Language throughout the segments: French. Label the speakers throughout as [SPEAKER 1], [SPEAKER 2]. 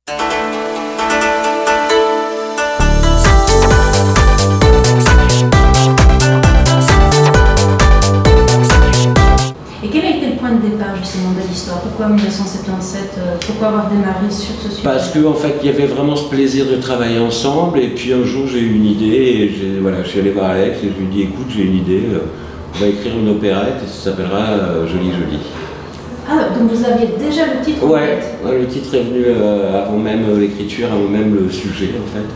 [SPEAKER 1] Et quel a été le point de départ justement de l'histoire? Pourquoi 1977? Pourquoi avoir démarré sur ce sujet?
[SPEAKER 2] Parce qu'en fait, il y avait vraiment ce plaisir de travailler ensemble, et puis un jour j'ai eu une idée, et je suis allé voir Alex et je lui ai dit écoute, j'ai une idée, on va écrire une opérette et ça s'appellera Jolie Jolie.
[SPEAKER 1] Ah, donc vous aviez déjà le titre?
[SPEAKER 2] Ouais, le titre est venu avant même l'écriture, avant même le sujet en fait.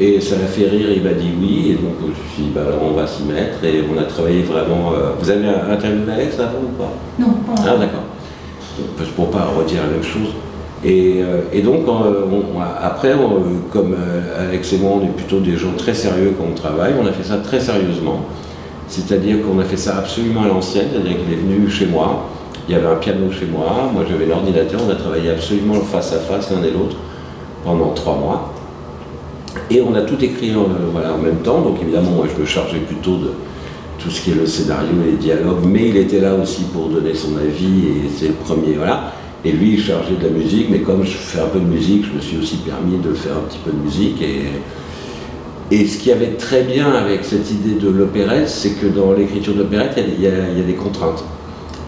[SPEAKER 2] Et ça l'a fait rire, il m'a dit oui, et donc je me suis dit bah, alors on va s'y mettre, et on a travaillé vraiment. Vous avez interviewé Alex avant ou pas?
[SPEAKER 1] Non, pas encore.
[SPEAKER 2] Ah d'accord. Pour pas redire la même chose. Et donc après, comme Alex et moi on est plutôt des gens très sérieux quand on travaille, on a fait ça très sérieusement. C'est-à-dire qu'on a fait ça absolument à l'ancienne, c'est-à-dire qu'il est venu chez moi, il y avait un piano chez moi, moi j'avais l'ordinateur, on a travaillé absolument face à face l'un et l'autre pendant 3 mois. Et on a tout écrit voilà, en même temps, donc évidemment moi je me chargeais plutôt de tout ce qui est le scénario et les dialogues, mais il était là aussi pour donner son avis, et c'est le premier, voilà. Et lui il chargeait de la musique, mais comme je fais un peu de musique, je me suis aussi permis de faire un petit peu de musique. Et ce qui avait très bien avec cette idée de l'opérette, c'est que dans l'écriture d'opérette, il y a des contraintes.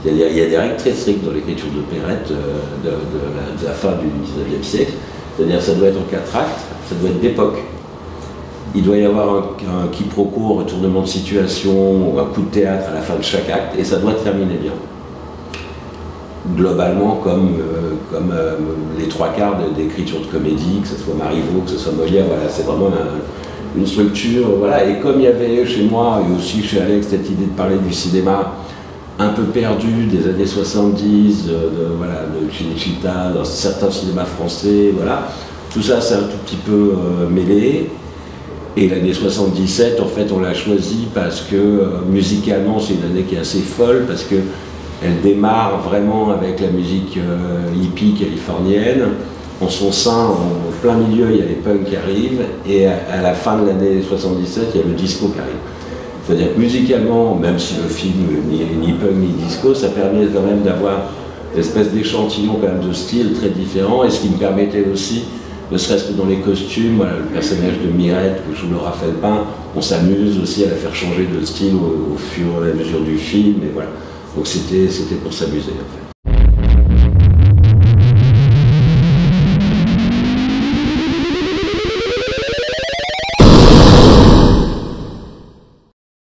[SPEAKER 2] Il y a des règles très strictes dans l'écriture d'opérette de la fin du 19e siècle. C'est-à-dire ça doit être en 4 actes, ça doit être d'époque. Il doit y avoir un quiproquo, un retournement de situation, ou un coup de théâtre à la fin de chaque acte, et ça doit terminer bien. Globalement, comme les 3/4 d'écriture de comédie, que ce soit Marivaux, que ce soit Molière, voilà, c'est vraiment une structure, voilà. Et comme il y avait chez moi et aussi chez Alex cette idée de parler du cinéma un peu perdu des années 70, voilà, de Cinecittà, dans certains cinémas français, voilà, tout ça c'est un tout petit peu mêlé. Et l'année 77, en fait, on l'a choisi parce que musicalement c'est une année qui est assez folle, parce que elle démarre vraiment avec la musique hippie californienne. En son sein, en plein milieu, il y a les punks qui arrivent, et à la fin de l'année 77, il y a le disco qui arrive. C'est-à-dire que musicalement, même si le film ni punk ni disco, ça permet quand même d'avoir une espèce d'échantillon quand même de styles très différents, et ce qui me permettait aussi, ne serait-ce que dans les costumes, voilà, le personnage de Mirette que joue Laura Felpin, on s'amuse aussi à la faire changer de style au fur et à mesure du film, et voilà. Donc c'était pour s'amuser en fait.